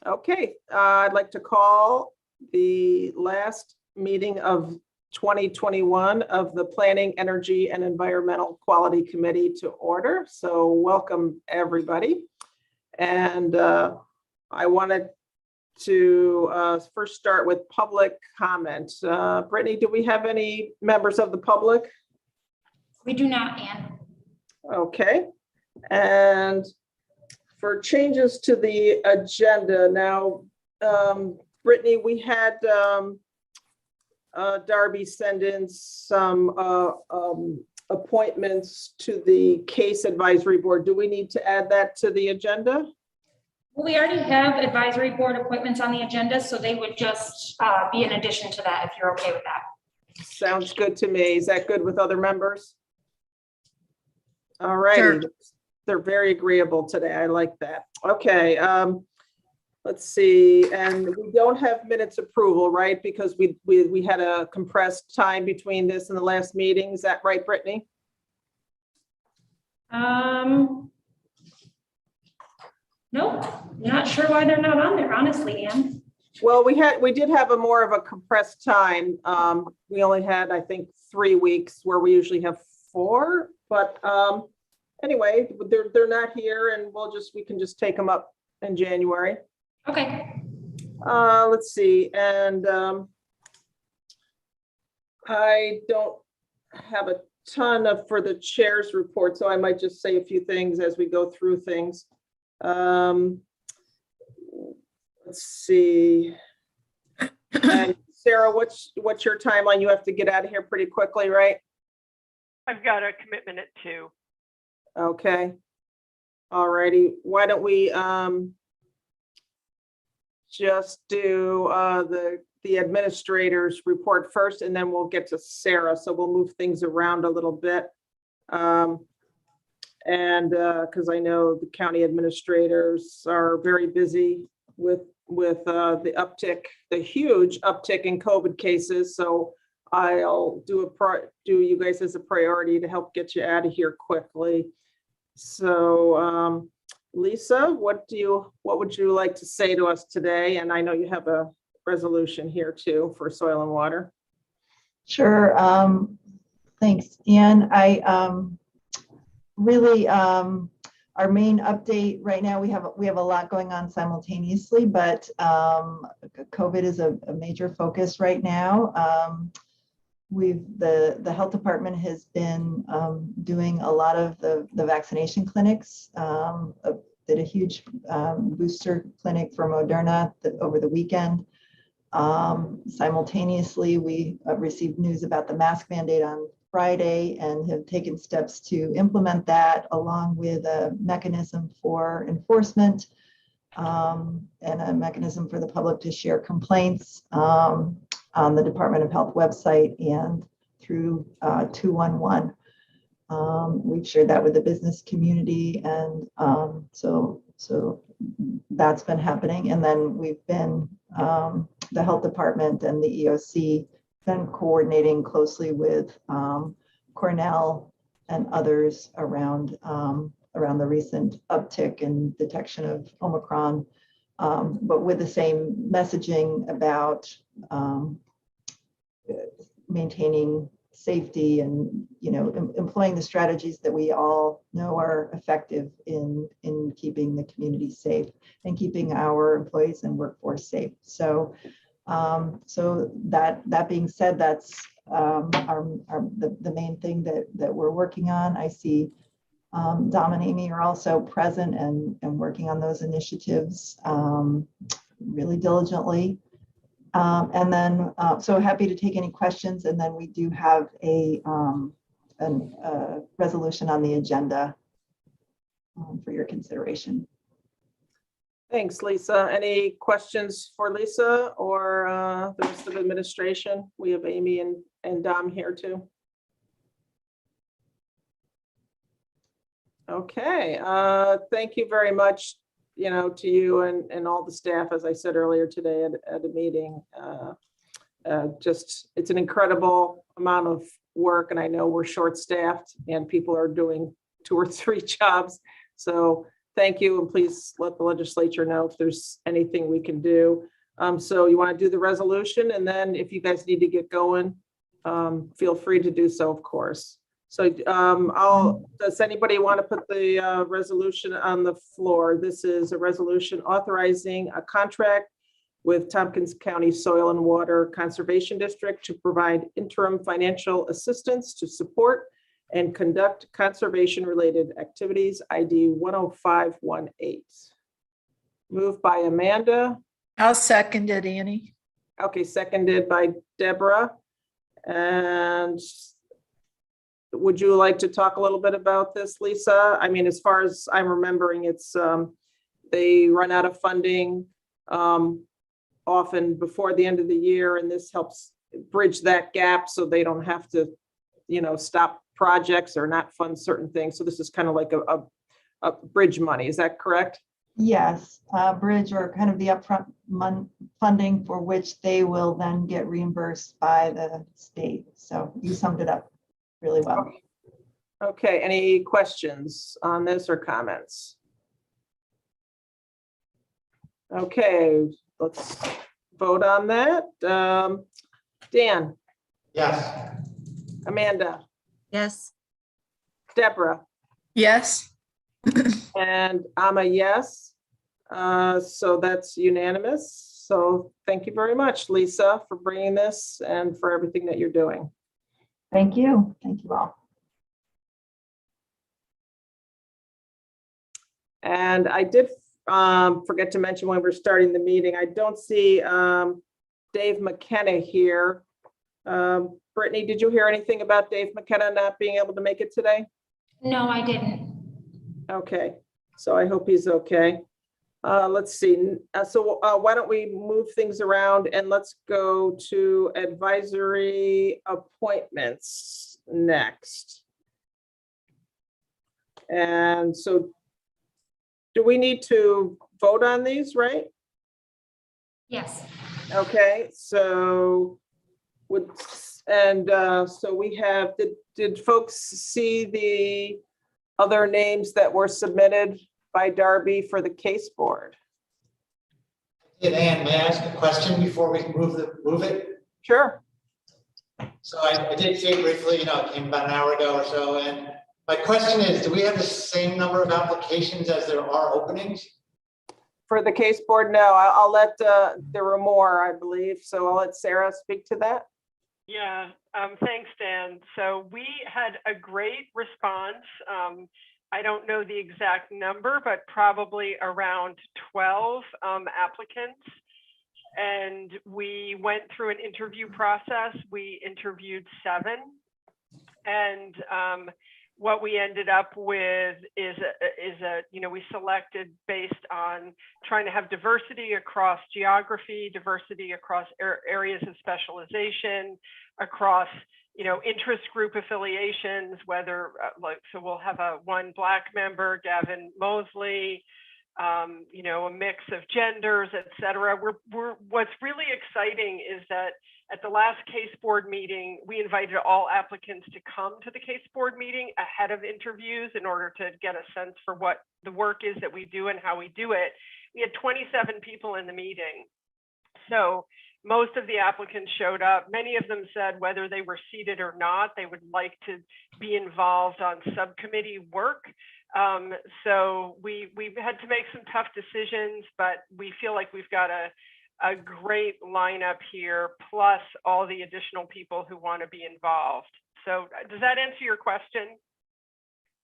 Okay, I'd like to call the last meeting of 2021 of the Planning, Energy, and Environmental Quality Committee to order. So welcome, everybody. And I wanted to first start with public comment. Brittany, do we have any members of the public? We do not, Ann. Okay. And for changes to the agenda now, Brittany, we had Darby send in some appointments to the case advisory board. Do we need to add that to the agenda? Well, we already have advisory board appointments on the agenda, so they would just be in addition to that, if you're okay with that. Sounds good to me. Is that good with other members? All right. Sure. They're very agreeable today. I like that. Okay. Let's see. And we don't have minutes approval, right? Because we had a compressed time between this and the last meeting. Is that right, Brittany? Nope, not sure why they're not on there, honestly, Ann. Well, we did have a more of a compressed time. We only had, I think, 3 weeks where we usually have 4, but anyway, they're not here, and we can just take them up in January. Okay. Let's see, and I don't have a ton for the chair's report, so I might just say a few things as we go through things. Let's see. And Sarah, what's your timeline? You have to get out of here pretty quickly, right? I've got a commitment at 2. Okay. All righty. Why don't we just do the administrator's report first, and then we'll get to Sarah. So we'll move things around a little bit. And because I know the county administrators are very busy with the uptick, the huge uptick in COVID cases. So I'll do you guys as a priority to help get you out of here quickly. So Lisa, what would you like to say to us today? And I know you have a resolution here too for soil and water. Sure. Thanks, Ann. Really, our main update right now, we have a lot going on simultaneously, but COVID is a major focus right now. The health department has been doing a lot of the vaccination clinics. Did a huge booster clinic for Moderna over the weekend. Simultaneously, we received news about the mask mandate on Friday and have taken steps to implement that, along with a mechanism for enforcement and a mechanism for the public to share complaints on the Department of Health website and through 211. We've shared that with the business community, and so that's been happening. And then we've been, the health department and the EOC been coordinating closely with Cornell and others around the recent uptick in detection of Omicron, but with the same messaging about maintaining safety and employing the strategies that we all know are effective in keeping the community safe and keeping our employees and workforce safe. So that being said, that's the main thing that we're working on. I see Dom and Amy are also present and working on those initiatives really diligently. And then, so happy to take any questions. And then we do have a resolution on the agenda for your consideration. Thanks, Lisa. Any questions for Lisa or the rest of administration? We have Amy and Dom here too. Okay, thank you very much, to you and all the staff, as I said earlier today at a meeting. It's an incredible amount of work, and I know we're short-staffed and people are doing 2 or 3 jobs. So thank you, and please let the legislature know if there's anything we can do. So you want to do the resolution, and then if you guys need to get going, feel free to do so, of course. So does anybody want to put the resolution on the floor? This is a resolution authorizing a contract with Tompkins County Soil and Water Conservation District to provide interim financial assistance to support and conduct conservation-related activities, ID 10518. Moved by Amanda. I'll second it, Annie. Okay, seconded by Deborah. And would you like to talk a little bit about this, Lisa? I mean, as far as I'm remembering, it's they run out of funding often before the end of the year, and this helps bridge that gap so they don't have to, stop projects or not fund certain things. So this is kind of like a bridge money. Is that correct? Yes, bridge or kind of the upfront funding for which they will then get reimbursed by the state. So you summed it up really well. Okay, any questions on this or comments? Okay, let's vote on that. Dan, Yes. Amanda, Yes. Deborah, Yes. and I'm a yes. So that's unanimous. So thank you very much, Lisa, for bringing this and for everything that you're doing. Thank you. Thank you all. And I did forget to mention when we're starting the meeting, I don't see Dave McKenna here. Brittany, did you hear anything about Dave McKenna not being able to make it today? No, I didn't. Okay, so I hope he's okay. Let's see. So why don't we move things around and let's go to advisory appointments next. And so do we need to vote on these, right? Yes. Okay, so so we have, did folks see the other names that were submitted by Darby for the case board? Ann, may I ask a question before we move it? Sure. So I did see it briefly, it came about an hour ago or so, and my question is, do we have the same number of applications as there are openings? For the case board, no, I'll let, there were more, I believe, so I'll let Sarah speak to that. Yeah, thanks, Dan. So we had a great response. I don't know the exact number, but probably around 12 applicants. And we went through an interview process. We interviewed 7. And what we ended up with is we selected based on trying to have diversity across geography, diversity across areas of specialization, across interest group affiliations, whether so we'll have one Black member, Gavin Mosley, a mix of genders, et cetera. What's really exciting is that at the last case board meeting, we invited all applicants to come to the case board meeting ahead of interviews in order to get a sense for what the work is that we do and how we do it. We had 27 people in the meeting. So most of the applicants showed up. Many of them said whether they were seated or not, they would like to be involved on subcommittee work. So we had to make some tough decisions, but we feel like we've got a great lineup here, plus all the additional people who want to be involved. So does that answer your question?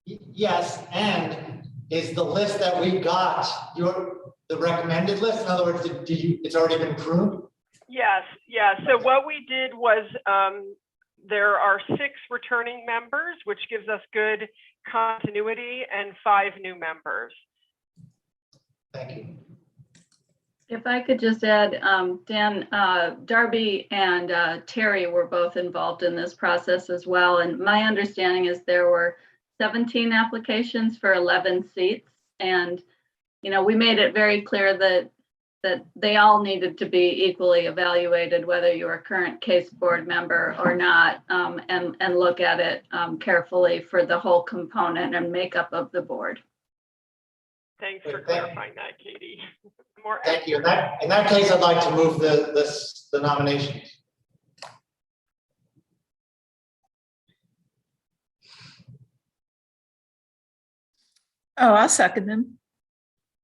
Yes, and is the list that we got the recommended list? In other words, it's already been approved? Yes, yeah. So what we did was there are 6 returning members, which gives us good continuity, and 5 new members. Thank you. If I could just add, Dan, Darby and Terry were both involved in this process as well. And my understanding is there were 17 applications for 11 seats. And, we made it very clear that they all needed to be equally evaluated, whether you were a current case board member or not, and look at it carefully for the whole component and makeup of the board. Thanks for Good, thank you. clarifying that, Katie. More Thank you. In that case, I'd like to move the nominations. Oh, I'll second them.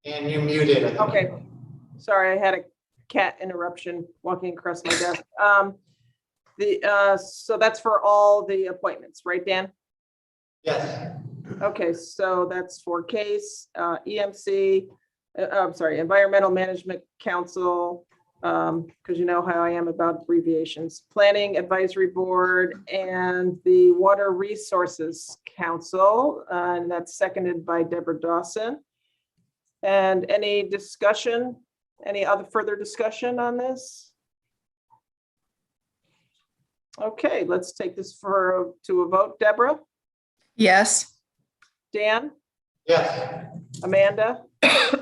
And you muted. I think. Okay. Sorry, I had a cat interruption walking across my desk. So that's for all the appointments, right, Dan? Yes. Okay, so that's for case, EMC, I'm sorry, Environmental Management Council, because you know how I am about abbreviations, Planning Advisory Board, and the Water Resources Council, and that's seconded by Deborah Dawson. And any discussion, any other further discussion on this? Okay, let's take this to a vote. Deborah, Yes. Dan, Yes. Amanda?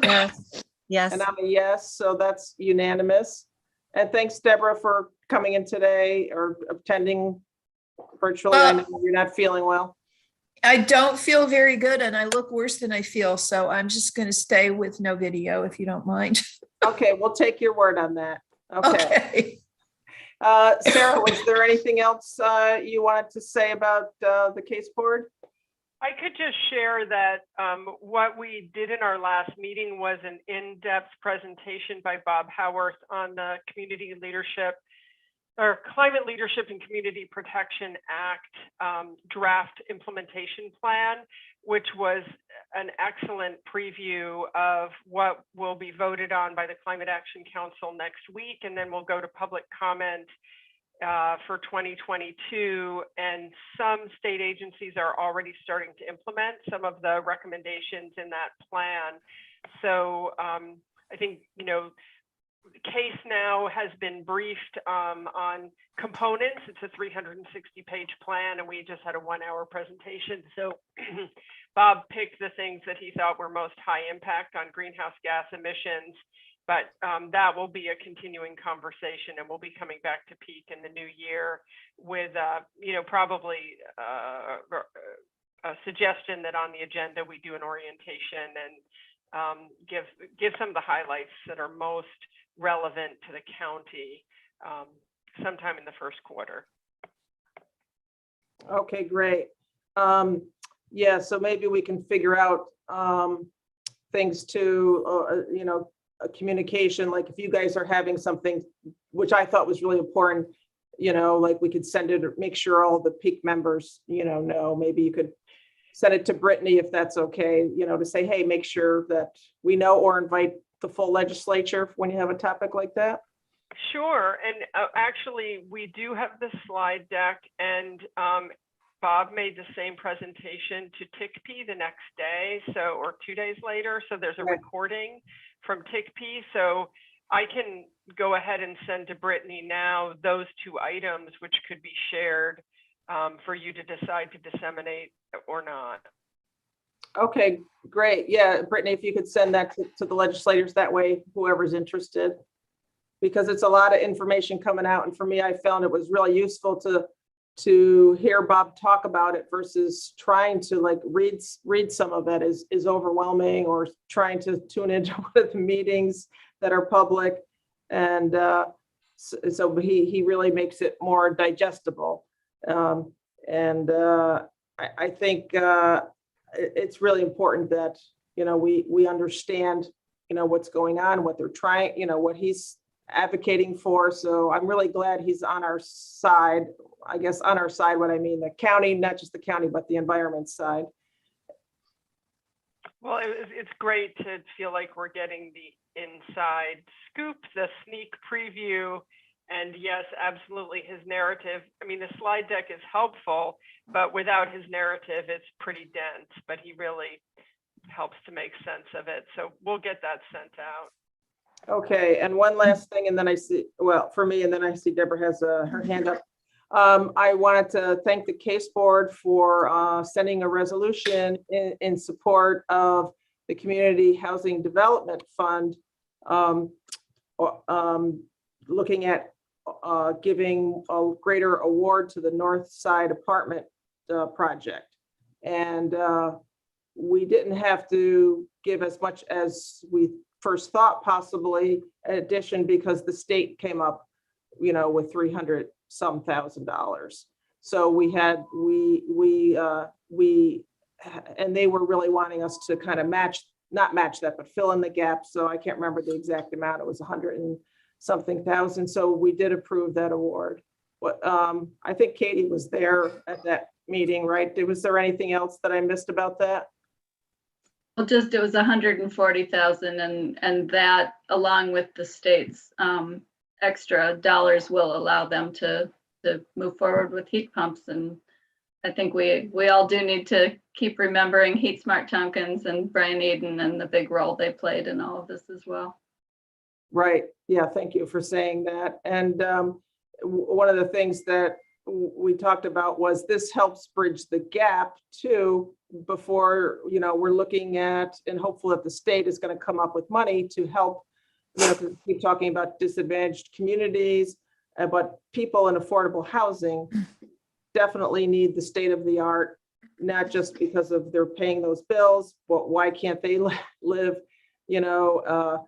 Yes. Yes. And I'm a yes, so that's unanimous. And thanks, Deborah, for coming in today or attending virtually. I know you're not feeling well. I don't feel very good and I look worse than I feel, so I'm just going to stay with no video if you don't mind. Okay, we'll take your word on that. Okay. Okay. Sarah, was there anything else you wanted to say about the case board? I could just share that what we did in our last meeting was an in-depth presentation by Bob Howarth on the Community Leadership or Climate Leadership and Community Protection Act draft implementation plan, which was an excellent preview of what will be voted on by the Climate Action Council next week. And then we'll go to public comment for 2022, and some state agencies are already starting to implement some of the recommendations in that plan. So I think, you know, the case now has been briefed on components. It's a 360-page plan, and we just had a 1-hour presentation. So Bob picked the things that he thought were most high impact on greenhouse gas emissions. But that will be a continuing conversation, and we'll be coming back to Peak in the new year with, you know, probably a suggestion that on the agenda we do an orientation and give some of the highlights that are most relevant to the county sometime in the first quarter. Okay, great. Yeah, so maybe we can figure out things to, you know, a communication, like if you guys are having something, which I thought was really important, you know, like we could send it or make sure all the Peak members, you know, maybe you could send it to Brittany if that's okay, you know, to say, hey, make sure that we know, or invite the full legislature when you have a topic like that. Sure, and actually we do have the slide deck, and Bob made the same presentation to TICP the next day, so, or 2 days later. So there's a recording from TICP. So I can go ahead and send to Brittany now those 2 items, which could be shared for you to decide to disseminate or not. Okay, great. Yeah, Brittany, if you could send that to the legislators, that way whoever's interested, because it's a lot of information coming out. And for me, I found it was really useful to hear Bob talk about it versus trying to like read some of it is overwhelming, or trying to tune into one of the meetings that are public. And so he really makes it more digestible. I think it's really important that, you know, we understand, you know, what's going on, what they're trying, you know, what he's advocating for. So I'm really glad he's on our side. I guess on our side, what I mean, the county, not just the county, but the environment side. Well, it's great to feel like we're getting the inside scoop, the sneak preview, and yes, absolutely his narrative. I mean, the slide deck is helpful, but without his narrative, it's pretty dense, but he really helps to make sense of it. So we'll get that sent out. Okay, and one last thing, and then I see, well, for me, and then I see Deborah has her hand up. I wanted to thank the case board for sending a resolution in support of the Community Housing Development Fund, looking at giving a greater award to the North Side Apartment project. And we didn't have to give as much as we first thought possibly in addition, because the state came up, with $300-some thousand. So and they were really wanting us to kind of not match that, but fill in the gap. So I can't remember the exact amount. It was 100-something thousand. So we did approve that award. I think Katie was there at that meeting, right? Was there anything else that I missed about that? Well, it was 140,000 and that along with the state's extra dollars will allow them to move forward with heat pumps. And I think we all do need to keep remembering Heat Smart Tompkins and Brian Eden and the big role they played in all of this as well. Right. Yeah. Thank you for saying that. And one of the things that we talked about was this helps bridge the gap too, before, we're looking at, and hopefully that the state is going to come up with money to help, keep talking about disadvantaged communities, but people in affordable housing definitely need the state of the art, not just because of they're paying those bills, but why can't they live, in an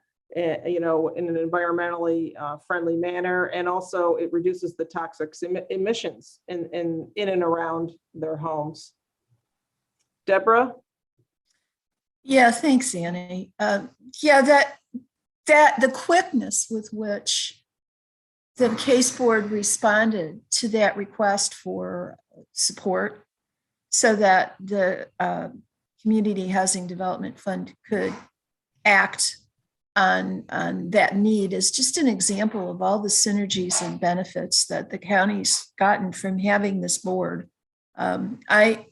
environmentally friendly manner. And also it reduces the toxic emissions in and around their homes. Deborah? Yeah, thanks, Annie. That the quickness with which the case board responded to that request for support so that the Community Housing Development Fund could act on that need is just an example of all the synergies and benefits that the county's gotten from having this board. I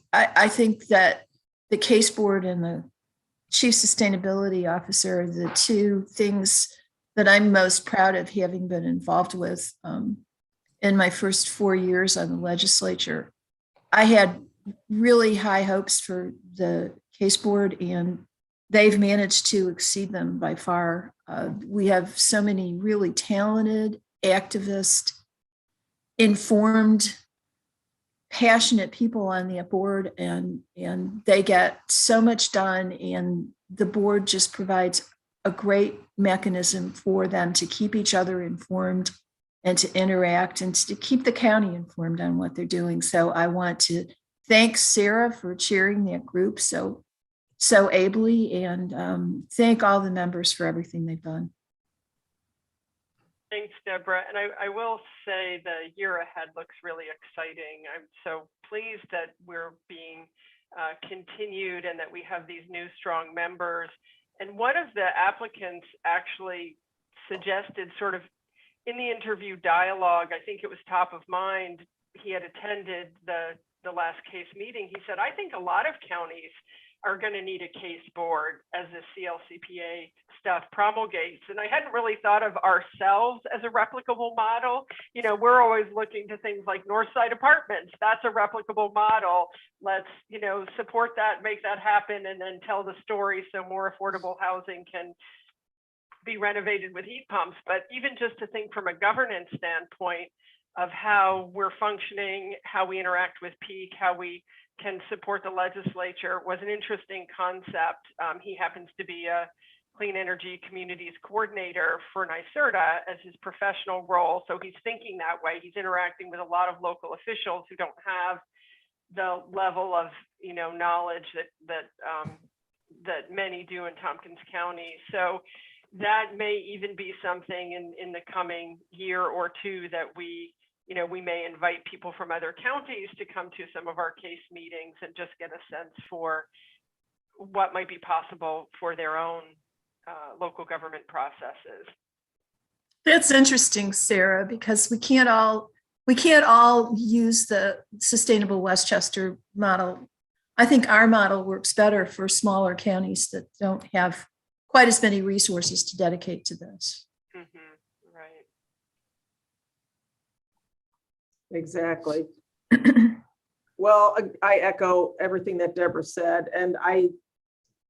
think that the case board and the chief sustainability officer are the two things that I'm most proud of having been involved with in my first 4 years on the legislature. I had really high hopes for the case board, and they've managed to exceed them by far. We have so many really talented, activist, informed, passionate people on the board, and they get so much done, and the board just provides a great mechanism for them to keep each other informed and to interact and to keep the county informed on what they're doing. So I want to thank Sarah for chairing that group so ably, and thank all the members for everything they've done. Thanks, Deborah. And I will say the year ahead looks really exciting. I'm so pleased that we're being continued and that we have these new strong members. And one of the applicants actually suggested, sort of in the interview dialogue, I think it was top of mind, he had attended the last case meeting. He said, I think a lot of counties are going to need a case board as the CLCPA stuff promulgates. And I hadn't really thought of ourselves as a replicable model. We're always looking to things like Northside Apartments. That's a replicable model. Let's, support that, make that happen, and then tell the story so more affordable housing can be renovated with heat pumps. But even just to think from a governance standpoint of how we're functioning, how we interact with peak, how we can support the legislature was an interesting concept. He happens to be a clean energy communities coordinator for NYSERDA as his professional role. So he's thinking that way. He's interacting with a lot of local officials who don't have the level of knowledge that many do in Tompkins County. So that may even be something in the coming year or two that we may invite people from other counties to come to some of our case meetings and just get a sense for what might be possible for their own local government processes. That's interesting, Sarah, because we can't all use the Sustainable Westchester model. I think our model works better for smaller counties that don't have quite as many resources to dedicate to this. Mm-hmm. Right. Exactly. Well, I echo everything that Deborah said, and I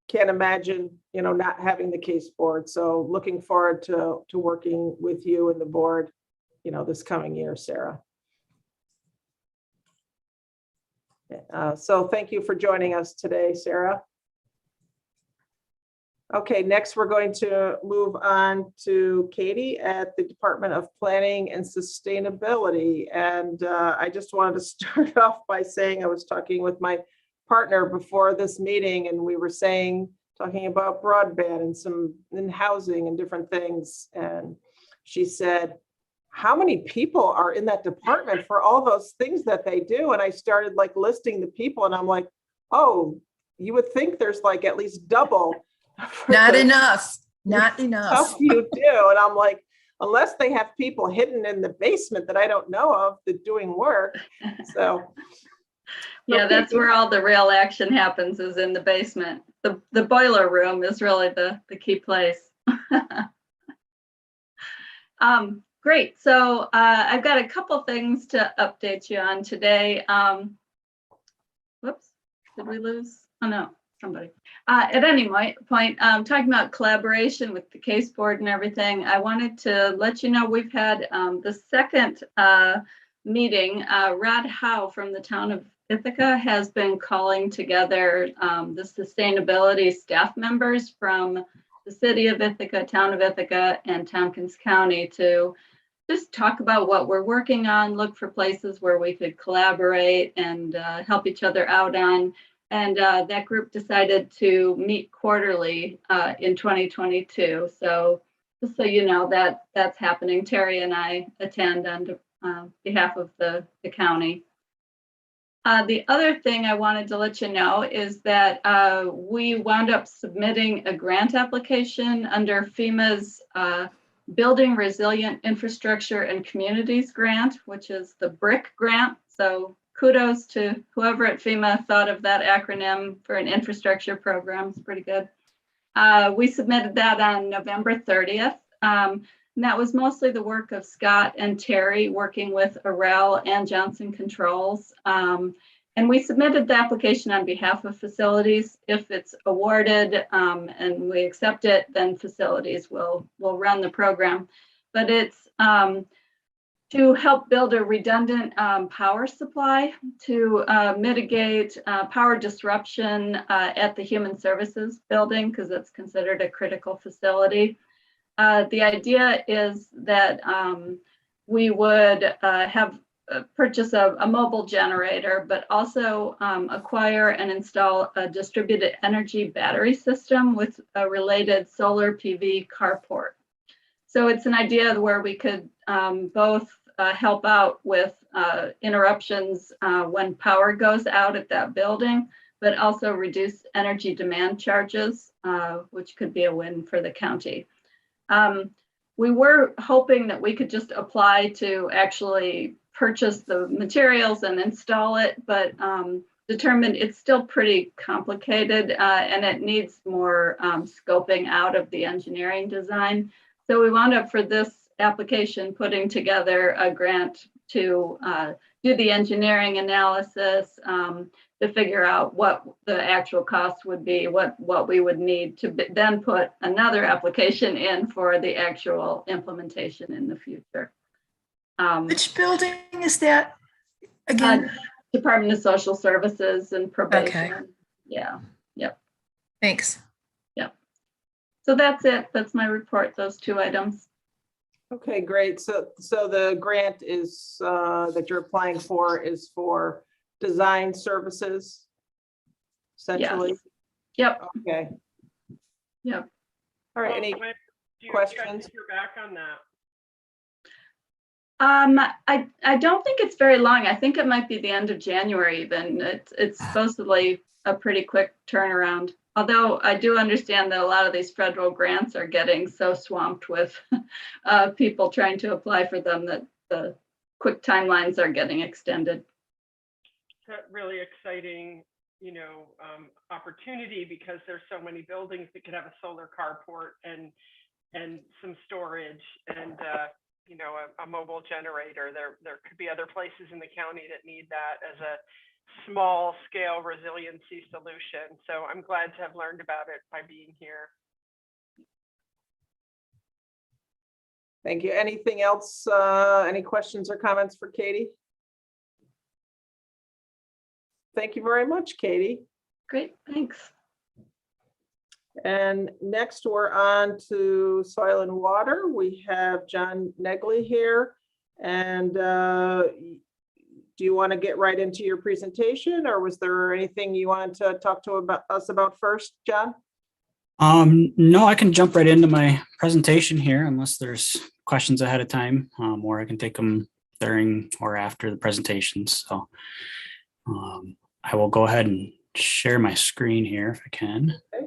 can't imagine, not having the case board. So looking forward to working with you and the board, this coming year, Sarah. So thank you for joining us today, Sarah. Okay, next we're going to move on to Katie at the Department of Planning and Sustainability. And I just wanted to start off by saying I was talking with my partner before this meeting, and we were talking about broadband and housing and different things. And she said, how many people are in that department for all those things that they do? And I started like listing the people, and I'm like, oh, you would think there's like at least double. Not enough, not enough. Stuff you do. And I'm like, unless they have people hidden in the basement that I don't know of that doing work. So Yeah, that's where all the real action happens, is in the basement. The boiler room is really the key place. Great. So I've got a couple things to update you on today. Whoops, did we lose? Oh no, somebody. At any point, talking about collaboration with the case board and everything, I wanted to let you know we've had the second meeting. Rod Howe from the town of Ithaca has been calling together the sustainability staff members from the city of Ithaca, town of Ithaca, and Tompkins County to just talk about what we're working on, look for places where we could collaborate and help each other out on. And that group decided to meet quarterly in 2022. So just so you know, that's happening. Terry and I attend on behalf of the county. The other thing I wanted to let you know is that we wound up submitting a grant application under FEMA's Building Resilient Infrastructure and Communities Grant, which is the BRIC grant. So kudos to whoever at FEMA thought of that acronym for an infrastructure program. It's pretty good. We submitted that on November 30th. And that was mostly the work of Scott and Terry working with Arel and Johnson Controls. And we submitted the application on behalf of facilities. If it's awarded and we accept it, then facilities will run the program. But it's to help build a redundant power supply to mitigate power disruption at the Human Services building, because it's considered a critical facility. The idea is that we would purchase a mobile generator, but also acquire and install a distributed energy battery system with a related solar PV carport. So it's an idea where we could both help out with interruptions when power goes out at that building, but also reduce energy demand charges, which could be a win for the county. We were hoping that we could just apply to actually purchase the materials and install it, but determined it's still pretty complicated and it needs more scoping out of the engineering design. So we wound up for this application putting together a grant to do the engineering analysis, to figure out what the actual cost would be, what we would need to then put another application in for the actual implementation in the future. Which building is that again? Department of Social Services and Probation. Okay. Yeah. Yep. Thanks. Yep. So that's it. That's my report, those two items. Okay, great. So the grant is that you're applying for is for design services, essentially? Yes. Yep. Okay. Yep. All right, any When do you questions? expect to hear back on that? I don't think it's very long. I think it might be the end of January even. It's supposedly a pretty quick turnaround. Although I do understand that a lot of these federal grants are getting so swamped with people trying to apply for them that the quick timelines are getting extended. It's a really exciting, opportunity because there's so many buildings that could have a solar carport and some storage and a mobile generator. There could be other places in the county that need that as a small scale resiliency solution. So I'm glad to have learned about it by being here. Thank you. Anything else? Any questions or comments for Katie? Thank you very much, Katie. Great, thanks. And next we're on to soil and water. We have John Negley here. And do you want to get right into your presentation, or was there anything you wanted to talk to us about first, John? No, I can jump right into my presentation here unless there's questions ahead of time, or I can take them during or after the presentations. So I will go ahead and share my screen here if I can. Okay.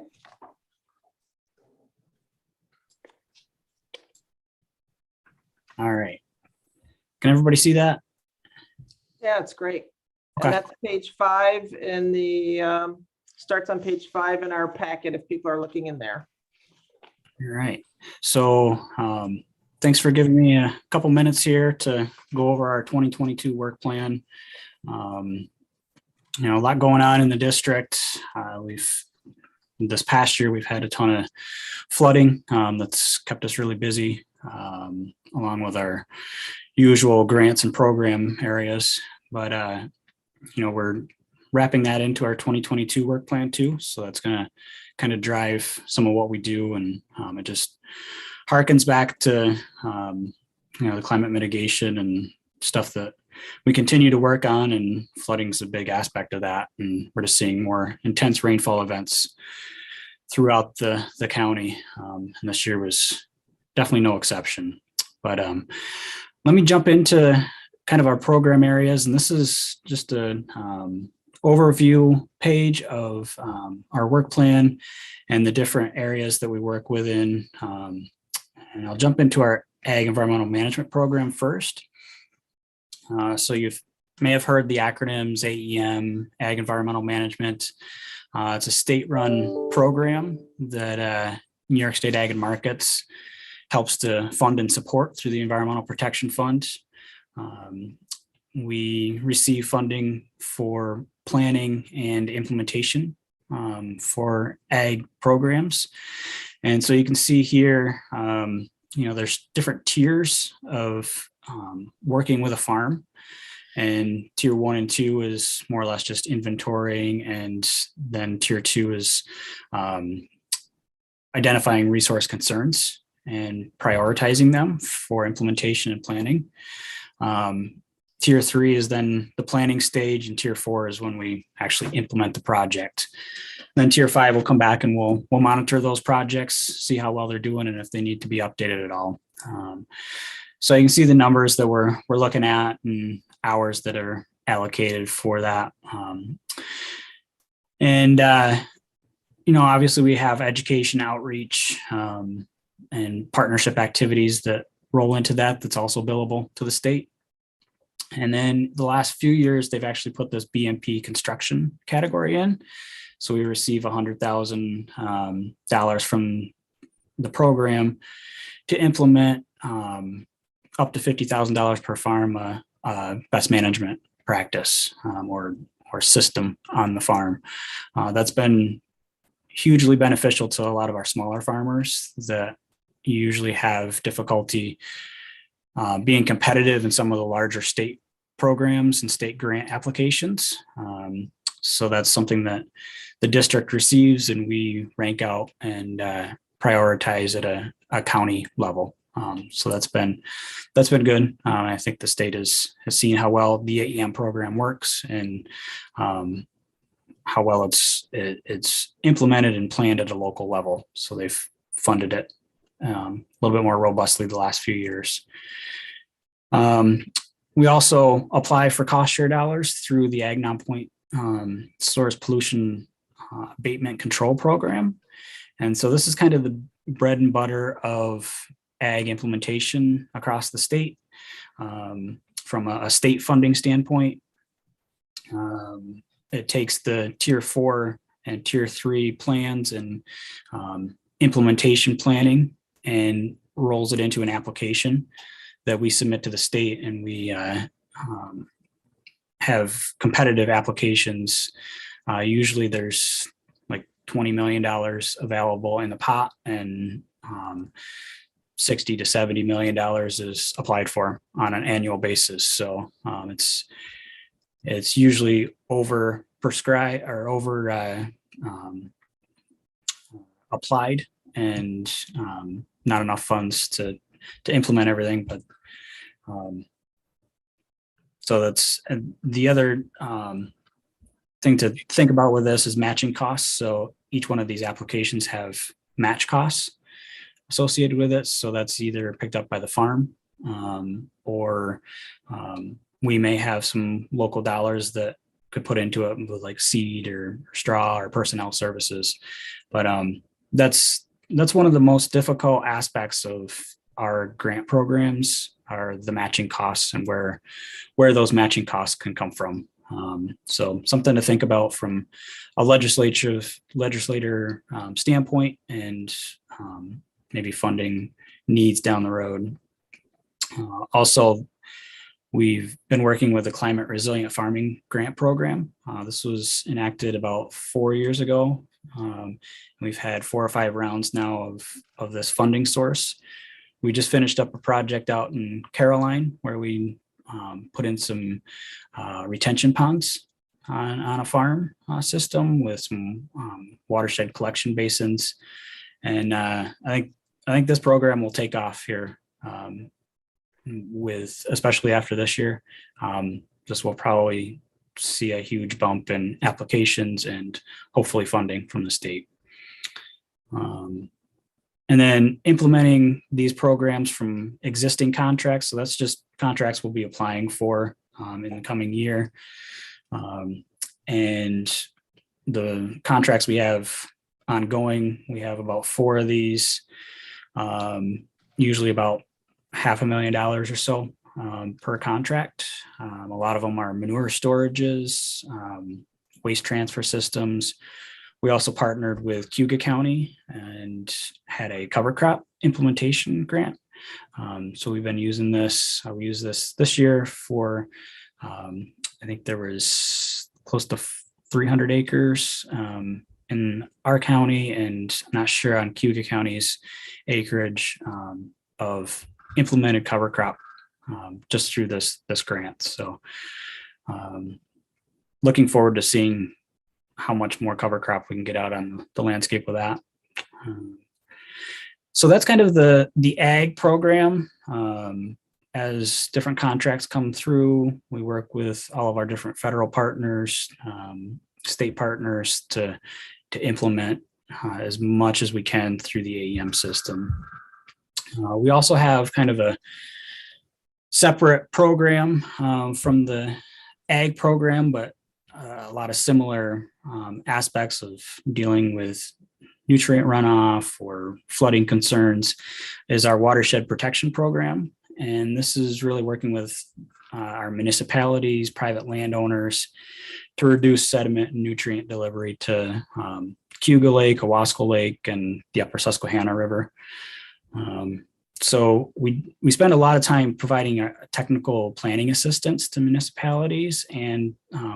All right. Can everybody see that? Yeah, it's great. Okay. And that's page 5 in the, starts on page 5 in our packet if people are looking in there. All right. So thanks for giving me a couple minutes here to go over our 2022 work plan. A lot going on in the district. This past year, we've had a ton of flooding that's kept us really busy, along with our usual grants and program areas. But, we're wrapping that into our 2022 work plan too. So that's going to kind of drive some of what we do. And it just harkens back to, the climate mitigation and stuff that we continue to work on, and flooding is a big aspect of that. And we're just seeing more intense rainfall events throughout the county. And this year was definitely no exception. But let me jump into kind of our program areas. And this is just an overview page of our work plan and the different areas that we work within. And I'll jump into our Ag Environmental Management Program first. So you may have heard the acronyms AEM, Ag Environmental Management. It's a state-run program that New York State Ag and Markets helps to fund and support through the Environmental Protection Fund. We receive funding for planning and implementation for ag programs. And so you can see here, there's different tiers of working with a farm, and tier 1 and 2 is more or less just inventorying, and then tier 2 is identifying resource concerns and prioritizing them for implementation and planning. Tier 3 is then the planning stage, and tier 4 is when we actually implement the project. Then tier 5 will come back and we'll monitor those projects, see how well they're doing, and if they need to be updated at all. So you can see the numbers that we're looking at and hours that are allocated for that. Obviously we have education outreach and partnership activities that roll into that. That's also billable to the state. And then the last few years, they've actually put this BMP construction category in. So we receive $100,000 from the program to implement up to $50,000 per farm best management practice or system on the farm. That's been hugely beneficial to a lot of our smaller farmers that usually have difficulty being competitive in some of the larger state programs and state grant applications. So that's something that the district receives, and we rank out and prioritize at a county level. So that's been good. I think the state has seen how well the AEM program works, and how well it's implemented and planned at a local level. So they've funded it a little bit more robustly the last few years. We also apply for cost share dollars through the Ag Non-Point Source Pollution Abatement Control Program. And so this is kind of the bread and butter of ag implementation across the state. From a state funding standpoint, it takes the tier 4 and tier 3 plans and implementation planning and rolls it into an application that we submit to the state, and we have competitive applications. Usually there's like $20 million available in the pot, and $60 to $70 million is applied for on an annual basis. So it's usually over prescribed or over applied and not enough funds to implement everything. But so that's the other thing to think about with this is matching costs. So each one of these applications have match costs associated with it. So that's either picked up by the farm or we may have some local dollars that could put into it with like seed or straw or personnel services. But that's one of the most difficult aspects of our grant programs are the matching costs and where those matching costs can come from. So something to think about from a legislator standpoint and maybe funding needs down the road. Also, we've been working with the Climate Resilient Farming Grant Program. This was enacted about 4 years ago. We've had 4 or 5 rounds now of this funding source. We just finished up a project out in Caroline where we put in some retention ponds on a farm system with some watershed collection basins. And I think this program will take off here especially after this year. This will probably see a huge bump in applications and hopefully funding from the state. And then implementing these programs from existing contracts. So that's just contracts we'll be applying for in the coming year. And the contracts we have ongoing, we have about 4 of these, usually about $500,000 or so per contract. A lot of them are manure storages, waste transfer systems. We also partnered with Cayuga County and had a cover crop implementation grant. So we've been using this. We used this year for, I think there was close to 300 acres in our county, and I'm not sure on Cayuga County's acreage of implemented cover crop just through this grant. So looking forward to seeing how much more cover crop we can get out on the landscape with that. So that's kind of the ag program. As different contracts come through, we work with all of our different federal partners, state partners to implement as much as we can through the AEM system. We also have kind of a separate program from the ag program, but a lot of similar aspects of dealing with nutrient runoff or flooding concerns is our watershed protection program. And this is really working with our municipalities, private landowners to reduce sediment and nutrient delivery to Cayuga Lake, Owasco Lake, and the upper Susquehanna River. So we spend a lot of time providing technical planning assistance to municipalities, and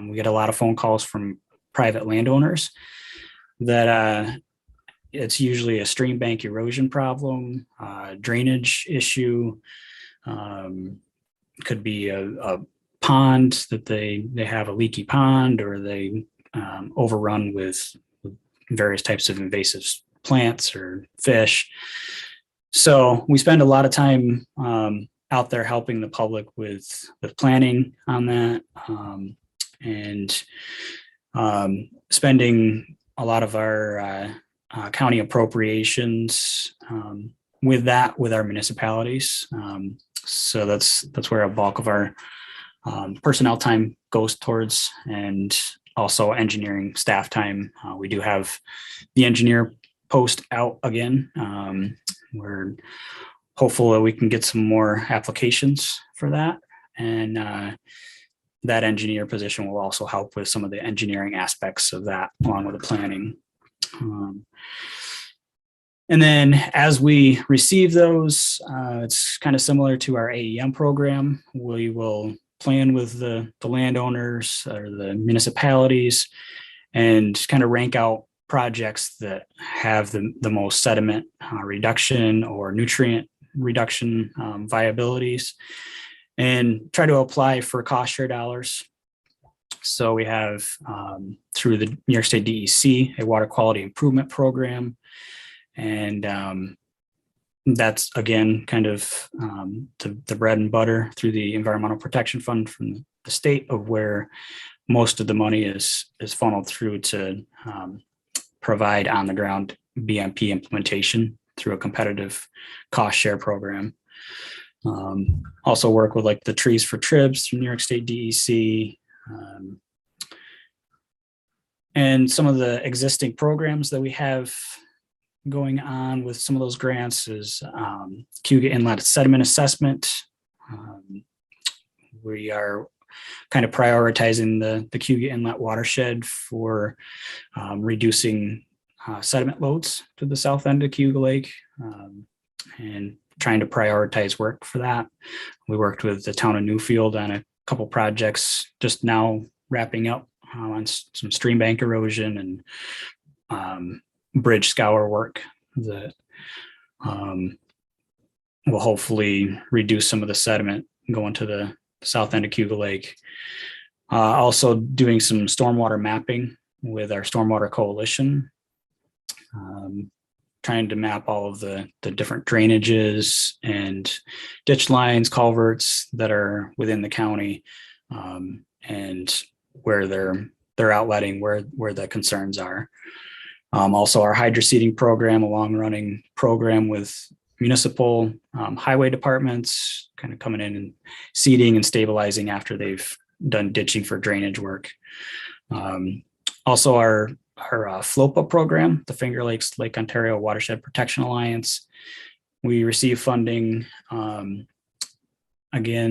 we get a lot of phone calls from private landowners that it's usually a stream bank erosion problem, drainage issue, could be a pond that they have a leaky pond, or they overrun with various types of invasive plants or fish. So we spend a lot of time out there helping the public with planning on that, and spending a lot of our county appropriations with our municipalities. So that's where a bulk of our personnel time goes towards, and also engineering staff time. We do have the engineer post out again. We're hopeful that we can get some more applications for that. And that engineer position will also help with some of the engineering aspects of that, along with the planning. And then as we receive those, it's kind of similar to our AEM program. We will plan with the landowners or the municipalities and kind of rank out projects that have the most sediment reduction or nutrient reduction viabilities, and try to apply for cost share dollars. So we have through the New York State DEC a water quality improvement program, And that's again kind of the bread and butter through the Environmental Protection Fund from the state, of where most of the money is funneled through to provide on the ground BMP implementation through a competitive cost share program. Also work with like the Trees for Tribs through New York State DEC. And some of the existing programs that we have going on with some of those grants is Cayuga Inlet Sediment Assessment. We are kind of prioritizing the Cayuga Inlet watershed for reducing sediment loads to the south end of Cayuga Lake, and trying to prioritize work for that. We worked with the town of Newfield on a couple projects just now wrapping up on some stream bank erosion and bridge scour work that will hopefully reduce some of the sediment going to the south end of Cayuga Lake. Also doing some stormwater mapping with our Stormwater Coalition, trying to map all of the different drainages and ditch lines, culverts that are within the county, and where they're outletting, where the concerns are. Also our hydroseeding program, a long running program with municipal highway departments, kind of coming in and seeding and stabilizing after they've done ditching for drainage work. Also our FLOPA program, the Finger Lakes Lake Ontario Watershed Protection Alliance. We receive funding. Again,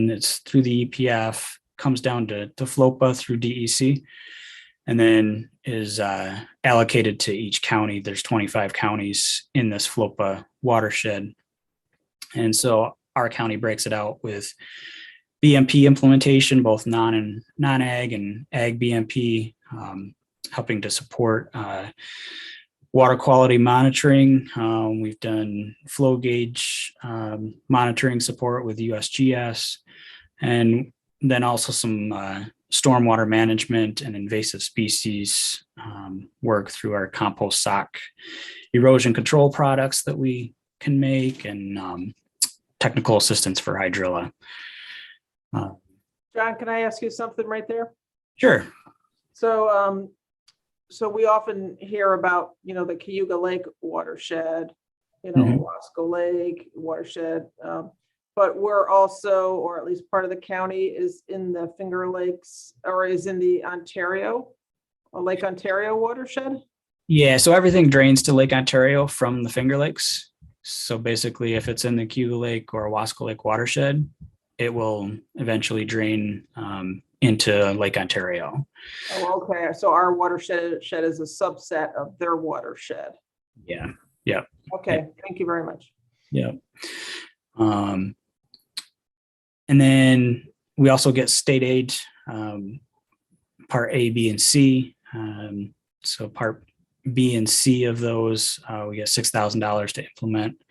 it's through the EPF, comes down to FLOPA through DEC, and then is allocated to each county. There's 25 counties in this FLOPA watershed. And so our county breaks it out with BMP implementation, both non-ag and ag BMP, helping to support water quality monitoring. We've done flow gauge monitoring support with USGS, and then also some stormwater management and invasive species work through our compost sock erosion control products that we can make, and technical assistance for hydrilla. John, can I ask you something right there? Sure. So we often hear about, the Cayuga Lake watershed, Mhm. Wasco Lake watershed. But we're also, or at least part of the county is in the Finger Lakes, or is in the Lake Ontario watershed. Yeah, so everything drains to Lake Ontario from the Finger Lakes. So basically, if it's in the Cayuga Lake or Wasco Lake watershed, it will eventually drain into Lake Ontario. Oh, okay. So our watershed is a subset of their watershed. Yeah. Okay. Thank you very much. Yeah. And then we also get state aid, part A, B, and C. So part B and C of those, we get $6,000 to implement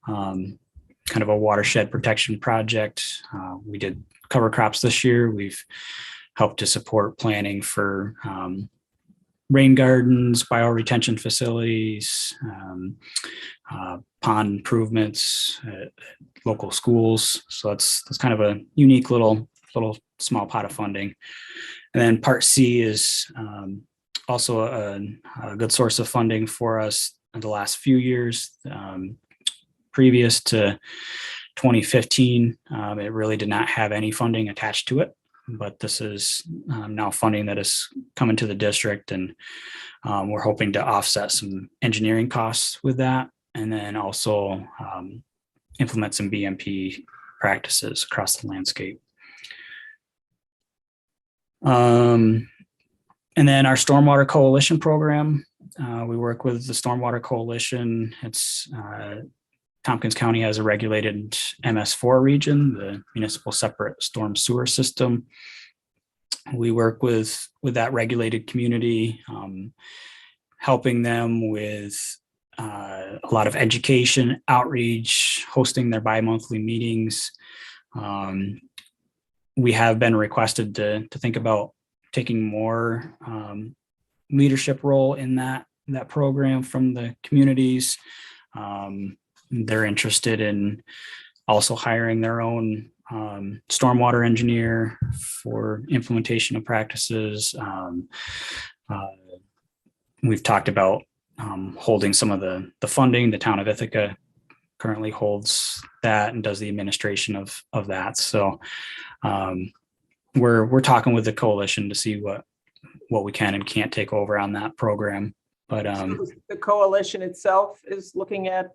kind of a watershed protection project. We did cover crops this year. We've helped to support planning for rain gardens, bioretention facilities, pond improvements at local schools. So that's kind of a unique little small pot of funding. And then part C is also a good source of funding for us in the last few years. Previous to 2015, it really did not have any funding attached to it, but this is now funding that is coming to the district, and we're hoping to offset some engineering costs with that, and then also implement some BMP practices across the landscape. And then our Stormwater Coalition program, we work with the Stormwater Coalition. It's Tompkins County has a regulated MS4 region, the Municipal Separate Storm Sewer System. We work with that regulated community, helping them with a lot of education, outreach, hosting their bi-monthly meetings. We have been requested to think about taking more leadership role in that program from the communities. They're interested in also hiring their own stormwater engineer for implementation of practices. We've talked about holding some of the funding. The town of Ithaca currently holds that and does the administration of that. So we're talking with the coalition to see what we can and can't take over on that program. But The coalition itself is looking at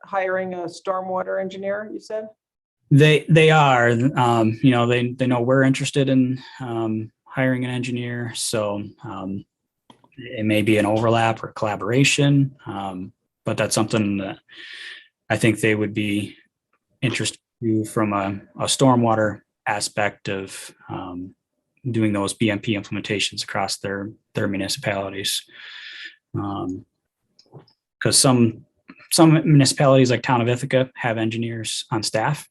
hiring a stormwater engineer, you said? they are, they know we're interested in hiring an engineer. So it may be an overlap or collaboration, but that's something that I think they would be interested in from a stormwater aspect of doing those BMP implementations across their municipalities. Because some municipalities like Town of Ithaca have engineers on staff.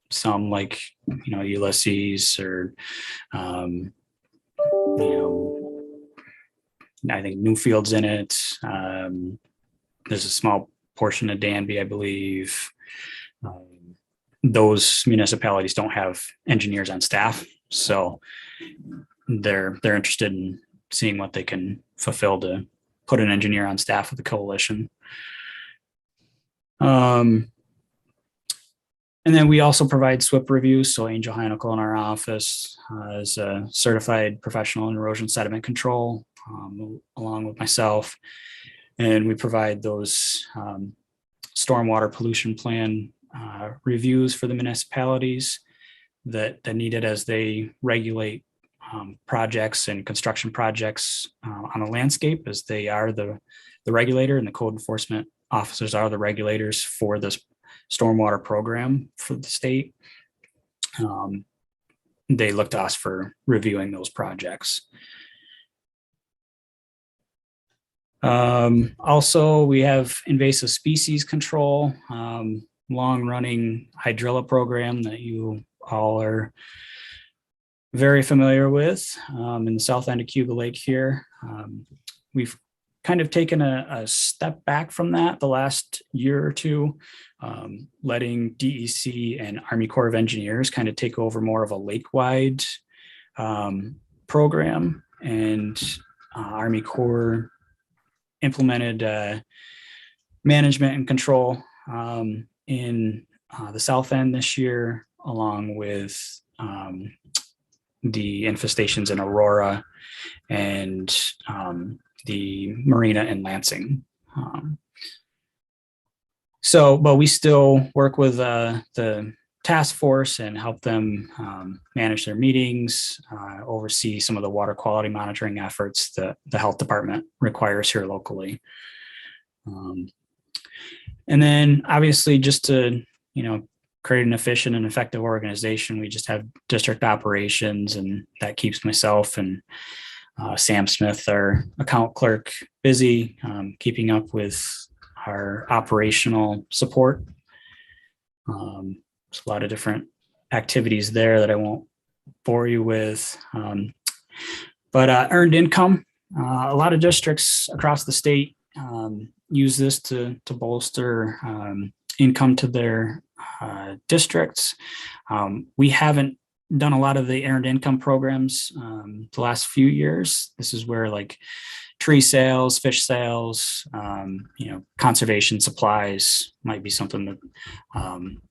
Some like, Ulysses or, I think Newfield's in it. There's a small portion of Danby, I believe. Those municipalities don't have engineers on staff, so they're interested in seeing what they can fulfill to put an engineer on staff with the coalition. And then we also provide SWIP reviews. So Angel Heinkel in our office is a certified professional in erosion sediment control, along with myself. And we provide those stormwater pollution plan reviews for the municipalities that need it as they regulate projects and construction projects on a landscape, as they are the regulator, and the code enforcement officers are the regulators for this stormwater program for the state. They look to us for reviewing those projects. Also, we have invasive species control, long-running hydrilla program that you all are very familiar with in the south end of Cuba Lake here. We've kind of taken a step back from that the last year or two, letting DEC and Army Corps of Engineers kind of take over more of a lake-wide program, and Army Corps implemented management and control in the south end this year, along with the infestations in Aurora and the marina in Lansing. But we still work with the task force and help them manage their meetings, oversee some of the water quality monitoring efforts that the health department requires here locally. And then obviously, just to, create an efficient and effective organization, we just have district operations, and that keeps myself and Sam Smith, our account clerk, busy keeping up with our operational support. There's a lot of different activities there that I won't bore you with. But earned income, a lot of districts across the state use this to bolster income to their districts. We haven't done a lot of the earned income programs the last few years. This is where like tree sales, fish sales, conservation supplies might be something that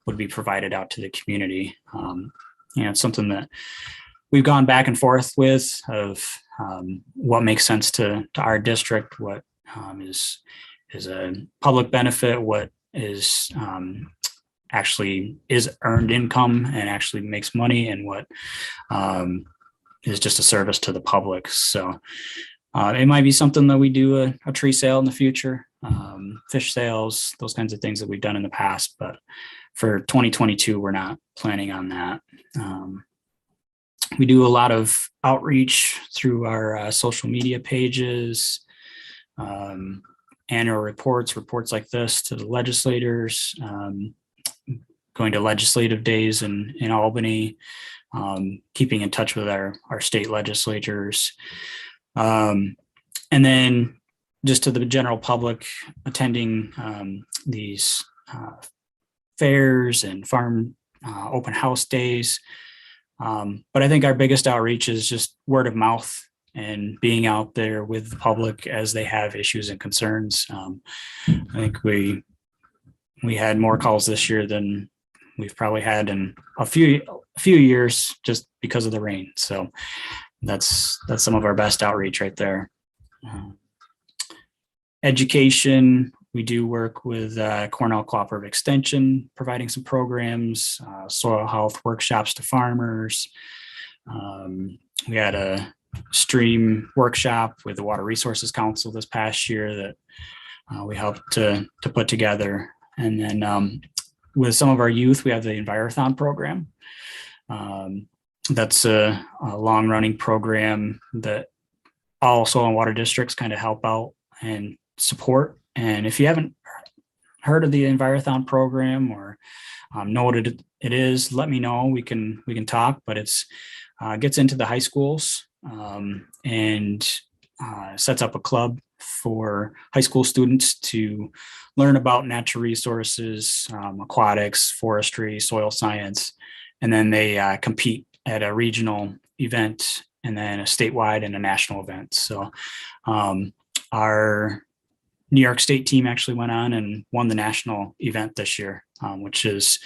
would be provided out to the community. It's something that we've gone back and forth with of what makes sense to our district, what is a public benefit, what is actually is earned income and actually makes money, and what is just a service to the public. So it might be something that we do a tree sale in the future, fish sales, those kinds of things that we've done in the past. But for 2022, we're not planning on that. We do a lot of outreach through our social media pages, annual reports like this to the legislators, going to legislative days in Albany, keeping in touch with our state legislators. And then just to the general public attending these fairs and farm open house days. But I think our biggest outreach is just word of mouth and being out there with the public as they have issues and concerns. I think we had more calls this year than we've probably had in a few years just because of the rain. So that's some of our best outreach right there. Education, we do work with Cornell Cooperative Extension, providing some programs, soil health workshops to farmers. We had a stream workshop with the Water Resources Council this past year that we helped to put together. And then with some of our youth, we have the Envirothon program. That's a long-running program that all soil and water districts kind of help out and support. And if you haven't heard of the Envirothon program or know what it is, let me know. We can talk. But it's gets into the high schools and sets up a club for high school students to learn about natural resources, aquatics, forestry, soil science, and then they compete at a regional event and then a statewide and a national event. So our New York State team actually went on and won the national event this year, which is,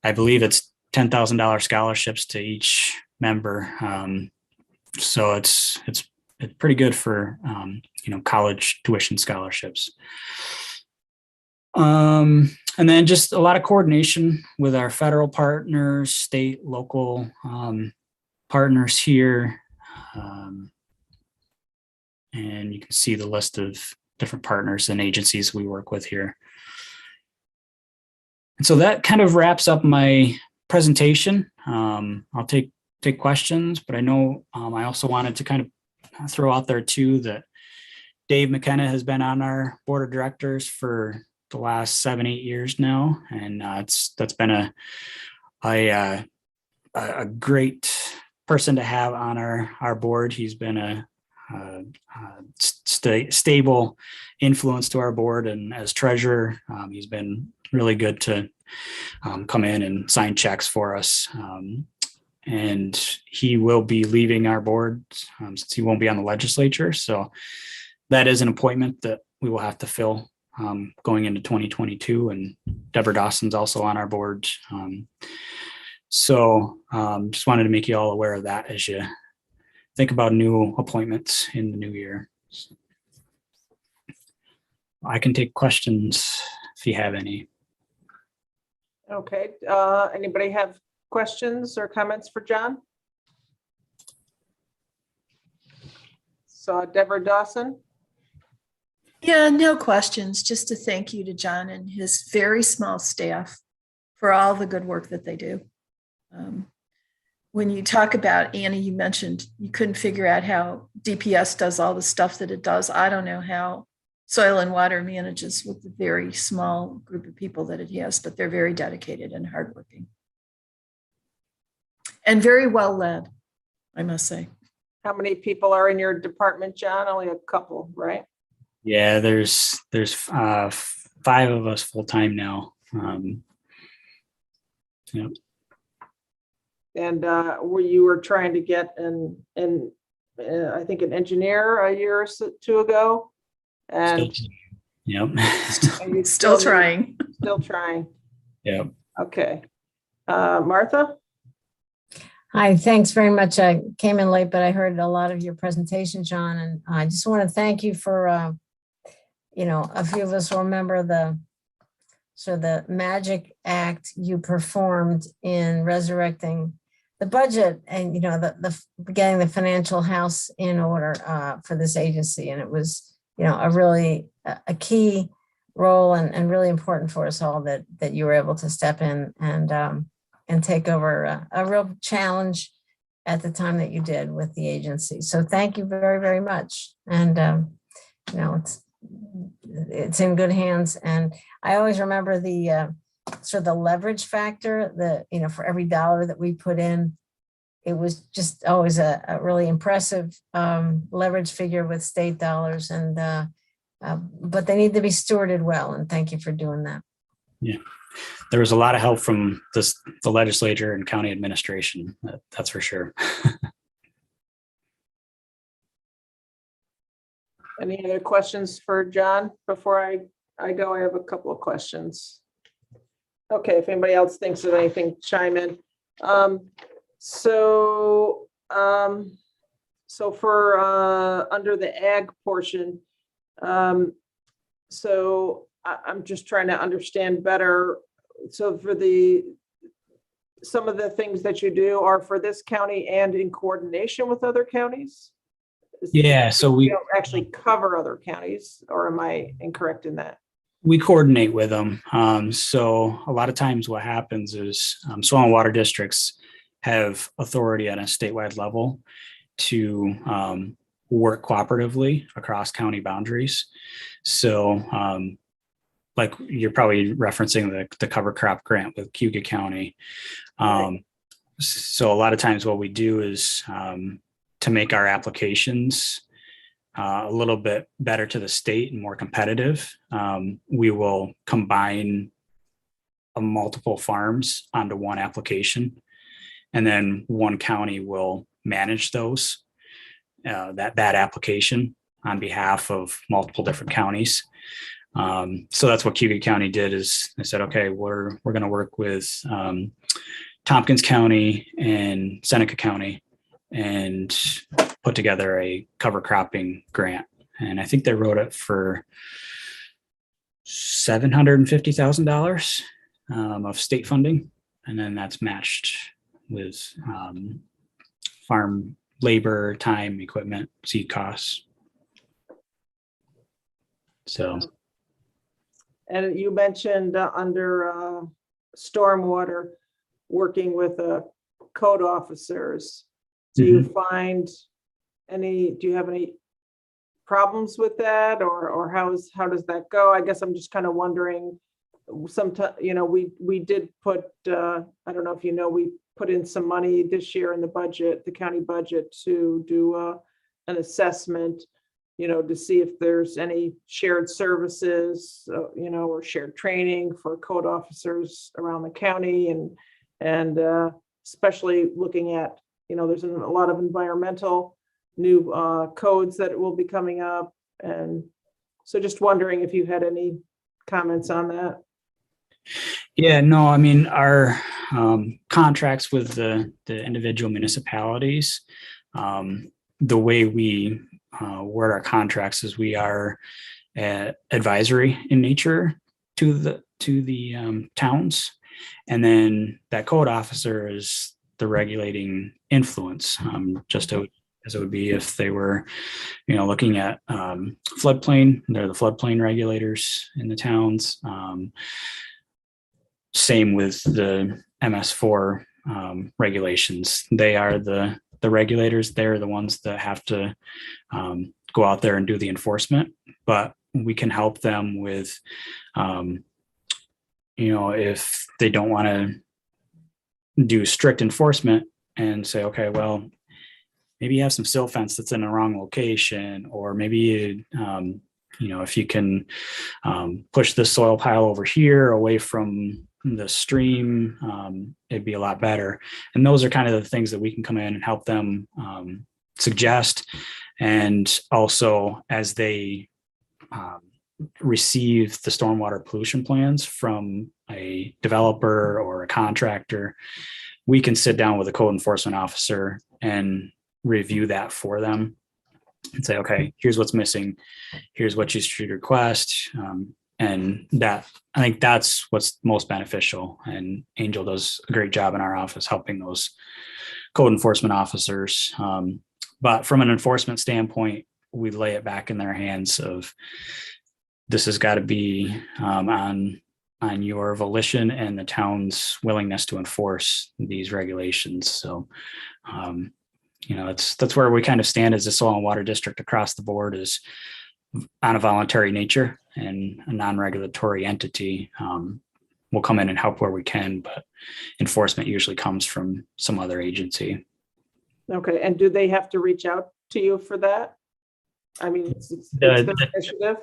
I believe it's $10,000 scholarships to each member. So it's pretty good for, college tuition scholarships. And then just a lot of coordination with our federal partners, state, local partners here. And you can see the list of different partners and agencies we work with here. And so that kind of wraps up my presentation. I'll take questions, but I know I also wanted to kind of throw out there too that Dave McKenna has been on our board of directors for the last 7-8 years now, and that's been a great person to have on our board. He's been a stable influence to our board, and as treasurer, he's been really good to come in and sign checks for us. And he will be leaving our board since he won't be on the legislature. So that is an appointment that we will have to fill going into 2022. And Deborah Dawson's also on our board. So just wanted to make you all aware of that as you think about new appointments in the new year. I can take questions if you have any. Okay, anybody have questions or comments for John? So Deborah Dawson. Yeah, no questions. Just a thank you to John and his very small staff for all the good work that they do. When you talk about, Annie, you mentioned you couldn't figure out how DPS does all the stuff that it does. I don't know how Soil and Water manages with the very small group of people that it has, but they're very dedicated and hardworking. And very well led, I must say. How many people are in your department, John? Only a couple, right? Yeah, there's 5 of us full time now. Yep. And you were trying to get I think an engineer a year or two ago, and Yep. and you Still trying. Still trying. Yep. Okay, Martha. Hi, thanks very much. I came in late, but I heard a lot of your presentation, John, and I just want to thank you for, a few of us will remember the magic act you performed in resurrecting the budget and, the getting the financial house in order for this agency. And it was, a really a key role and really important for us all that you were able to step in and take over a real challenge at the time that you did with the agency. So thank you very, very much. And, it's in good hands. And I always remember the sort of the leverage factor, for every dollar that we put in, it was just always a really impressive leverage figure with state dollars. And But they need to be stewarded well, and thank you for doing that. Yeah, there was a lot of help from the legislature and county administration. That's for sure. Any other questions for John before I go? I have a couple of questions. Okay, if anybody else thinks of anything, chime in. So for under the ag portion, so I'm just trying to understand better. So for some of the things that you do are for this county and in coordination with other counties? Yeah, so We we don't actually cover other counties, or am I incorrect in that? we coordinate with them. So a lot of times what happens is soil and water districts have authority at a statewide level to work cooperatively across county boundaries. So like you're probably referencing the cover crop grant with Cuga County. So a lot of times what we do is to make our applications a little bit better to the state and more competitive, we will combine multiple farms onto one application, and then one county will manage those that application on behalf of multiple different counties. So that's what Cuga County did. Is they said, okay, we're going to work with Tompkins County and Seneca County and put together a cover cropping grant. And I think they wrote it for $750,000 of state funding. And then that's matched with farm labor, time, equipment, seed costs. So. And you mentioned under stormwater, working with code officers. Do you find do you have any problems with that, or how does that go? I guess I'm just kind of wondering, sometimes, we did put, I don't know if we put in some money this year in the budget, the county budget, to do an assessment, to see if there's any shared services, or shared training for code officers around the county, and especially looking at, there's a lot of environmental new codes that will be coming up. And so just wondering if you had any comments on that. Yeah, no, I mean, our contracts with the individual municipalities, the way we word our contracts is we are advisory in nature to the towns. And then that code officer is the regulating influence, just as it would be if they were, looking at floodplain. They're the floodplain regulators in the towns. Same with the MS4 regulations. They are the regulators. They're the ones that have to go out there and do the enforcement, but we can help them with, if they don't want to do strict enforcement and say, okay, well, maybe you have some silt fence that's in the wrong location, or maybe if you can push this soil pile over here away from the stream, it'd be a lot better. And those are kind of the things that we can come in and help them suggest. And also, as they receive the stormwater pollution plans from a developer or a contractor, we can sit down with a code enforcement officer and review that for them and say, okay, here's what's missing. Here's what you should request. And that, I think that's what's most beneficial. And Angel does a great job in our office helping those code enforcement officers. But from an enforcement standpoint, we lay it back in their hands of, this has got to be on your volition and the town's willingness to enforce these regulations. So, that's where we kind of stand as a soil and water district across the board, is on a voluntary nature, and a non-regulatory entity will come in and help where we can, but enforcement usually comes from some other agency. Okay, and do they have to reach out to you for that? I mean, it's their initiative.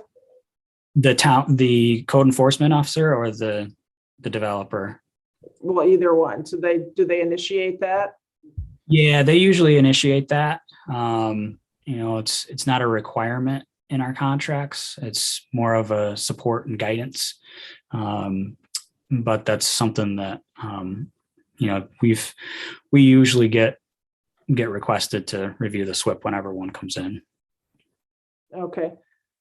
the code enforcement officer or the developer? Well, either one. So do they initiate that? Yeah, they usually initiate that. It's not a requirement in our contracts. It's more of a support and guidance. But that's something that, we usually get requested to review the SWIP whenever one comes in. Okay.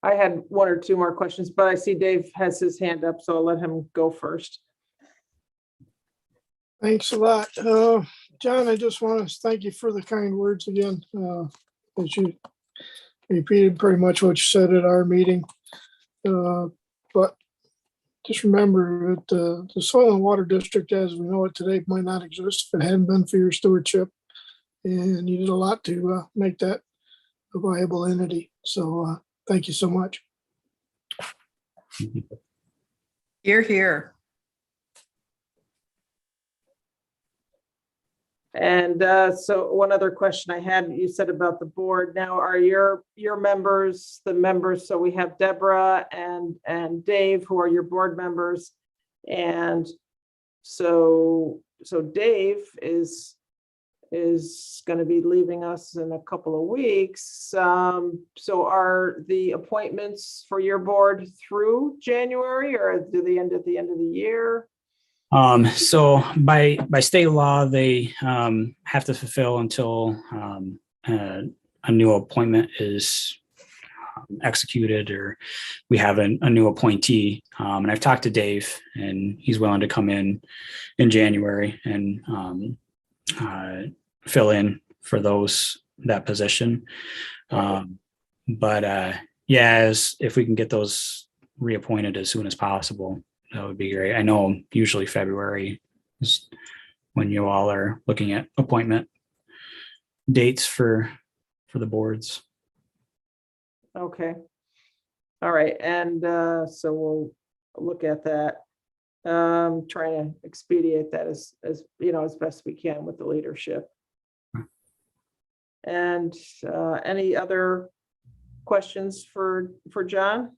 I had one or two more questions, but I see Dave has his hand up, so I'll let him go first. Thanks a lot. John, I just want to thank you for the kind words again. As you repeated pretty much what you said at our meeting. But just remember that the soil and water district as we know it today might not exist if it hadn't been for your stewardship. And you did a lot to make that a viable entity. So thank you so much. You're here. And so one other question I had, you said about the board. Now, are your members the members? So we have Deborah and Dave, who are your board members. And so Dave is going to be leaving us in a couple of weeks. So are the appointments for your board through January, or do they end at the end of the year? So by state law, they have to fulfill until a new appointment is executed or we have a new appointee. And I've talked to Dave, and he's willing to come in January and fill in for that position. But if we can get those reappointed as soon as possible, that would be great. I know usually February is when you all are looking at appointment dates for the boards. Okay. All right. And so we'll look at that. Trying to expedite that as best we can with the leadership. And any other questions for John?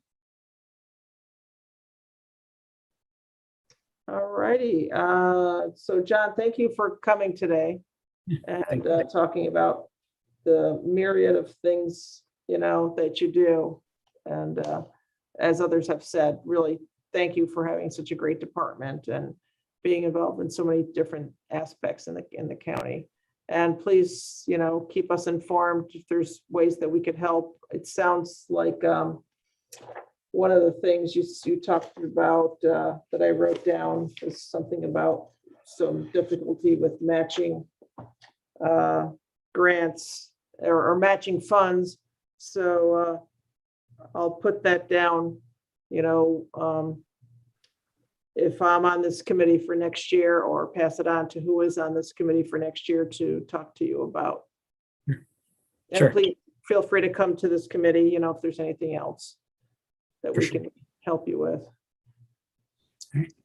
All righty. So John, thank you for coming today and talking about the myriad of things, that you do. And as others have said, really, thank you for having such a great department and being involved in so many different aspects in the county. And please, keep us informed if there's ways that we could help. It sounds like one of the things you talked about that I wrote down is something about some difficulty with matching grants or matching funds. So I'll put that down, if I'm on this committee for next year, or pass it on to who is on this committee for next year to talk to you about. Sure. And please feel free to come to this committee, if there's anything else that we can help you with.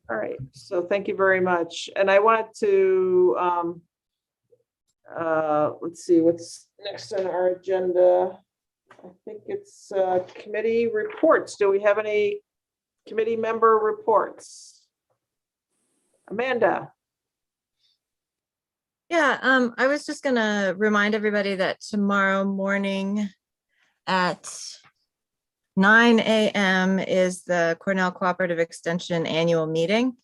All right. So thank you very much. And I wanted to, let's see what's next on our agenda. I think it's committee reports. Do we have any committee member reports? Amanda. Yeah, I was just gonna remind everybody that tomorrow morning at 9 a.m. is the Cornell Cooperative Extension annual meeting.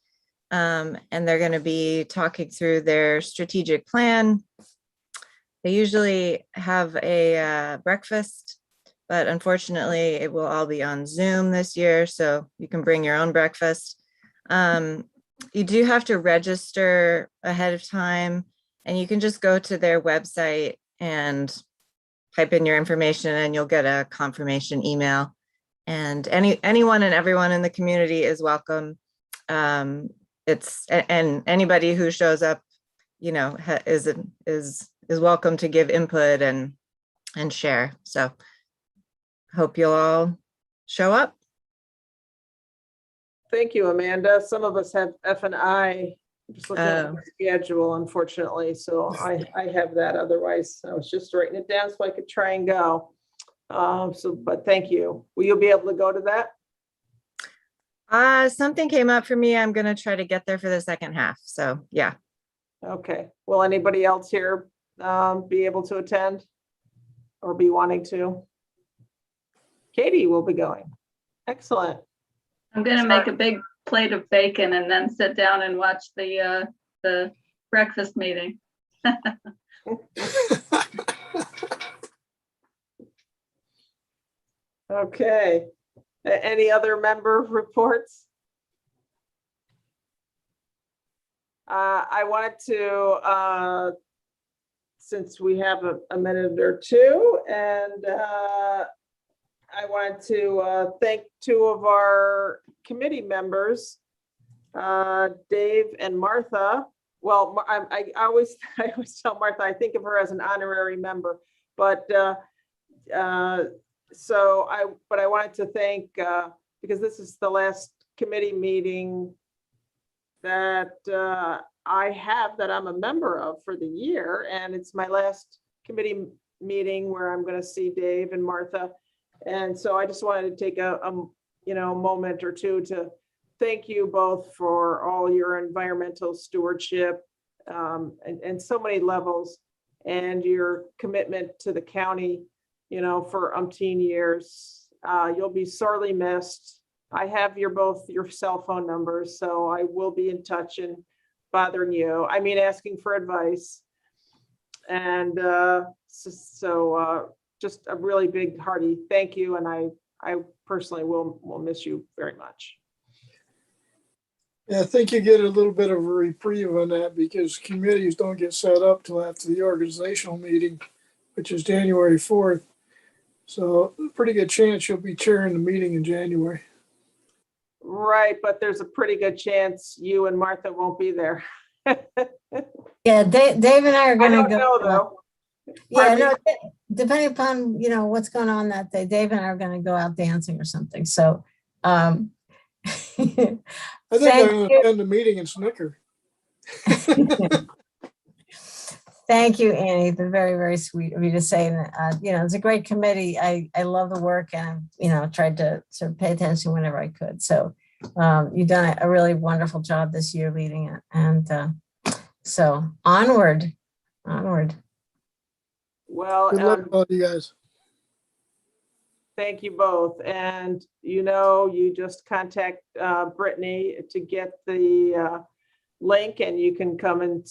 And they're gonna be talking through their strategic plan. They usually have a breakfast, but unfortunately it will all be on Zoom this year, so you can bring your own breakfast. You do have to register ahead of time, and you can just go to their website and type in your information and you'll get a confirmation email. And anyone and everyone in the community is welcome. And anybody who shows up, is welcome to give input and share. So hope you'll all show up. Thank you, Amanda. Some of us have F&I, just looking at the schedule, unfortunately. So I have that. Otherwise, I was just writing it down so I could try and go. But thank you. Will you be able to go to that? Something came up for me. I'm gonna try to get there for the second half. So yeah. Okay. Will anybody else here be able to attend or be wanting to? Katie will be going. Excellent. I'm gonna make a big plate of bacon and then sit down and watch the breakfast meeting. Okay. Any other member reports? I wanted to, since we have a minute or two, and I wanted to thank two of our committee members, Dave and Martha. Well, I always tell Martha, I think of her as an honorary member, but but I wanted to thank, because this is the last committee meeting that I have that I'm a member of for the year, and it's my last committee meeting where I'm going to see Dave and Martha. And so I just wanted to take a moment or two to thank you both for all your environmental stewardship and so many levels, and your commitment to the county, for umpteen years. You'll be sorely missed. I have both your cell phone numbers, so I will be in touch and bothering you. I mean, asking for advice. And just a really big hearty thank you. And I personally will miss you very much. Yeah, I think you get a little bit of a reprieve on that because committees don't get set up till after the organizational meeting, which is January 4th. So pretty good chance you'll be chairing the meeting in January. Right, but there's a pretty good chance you and Martha won't be there. Yeah, Dave and I are I gonna don't go. know though. Yeah, Pardon no, depending upon, what's going on that day, Dave and I are gonna go out dancing or something, so. I think I'm Thank going you. to attend the meeting and snicker. Thank you, Annie. It's very, very sweet of you to say that. It's a great committee. I love the work, and tried to sort of pay attention whenever I could. So you've done a really wonderful job this year leading it. And so onward. Well, Good luck, all you guys. thank you both. And you just contact Brittany to get the link, and you can come and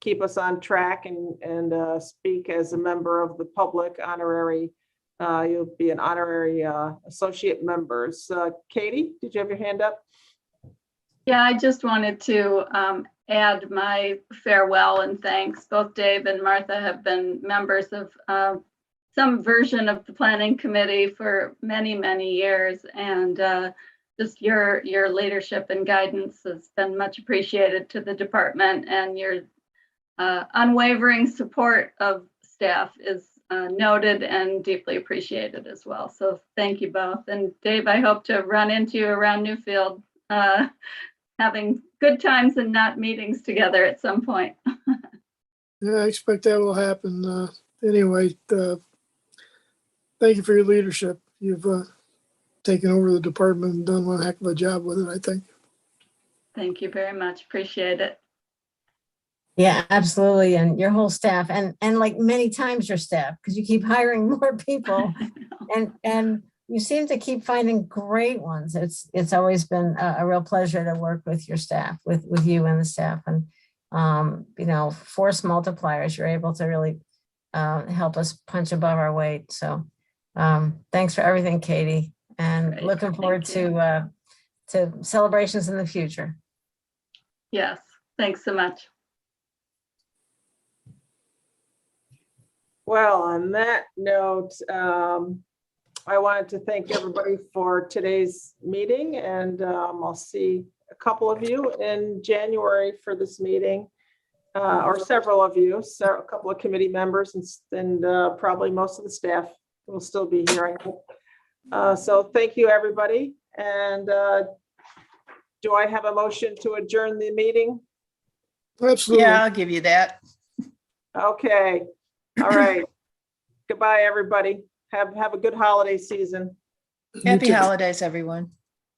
keep us on track and speak as a member of the public honorary. You'll be an honorary associate members. Katie, did you have your hand up? Yeah, I just wanted to add my farewell and thanks. Both Dave and Martha have been members of some version of the planning committee for many, many years. And just your leadership and guidance has been much appreciated to the department, and your unwavering support of staff is noted and deeply appreciated as well. So thank you both. And Dave, I hope to run into you around Newfield, having good times and not meetings together at some point. Yeah, I expect that will happen. Anyway, thank you for your leadership. You've taken over the department and done one heck of a job with it, I think. Thank you very much. Appreciate it. Yeah, absolutely. And your whole staff, and like many times your staff, because you keep hiring more people, and you seem to keep finding great ones. It's always been a real pleasure to work with your staff, with you and the staff, and force multipliers. You're able to really help us punch above our weight. So thanks for everything, Katie, and Great. looking forward to celebrations in the future. Yes, thanks so much. Well, on that note, I wanted to thank everybody for today's meeting, and I'll see a couple of you in January for this meeting, or several of you, so a couple of committee members, and probably most of the staff will still be here. So thank you, everybody. And do I have a motion to adjourn the meeting? Absolutely. Yeah, I'll give you that. Okay. All right. Goodbye, everybody. Have a good holiday season. You Happy too. holidays, everyone.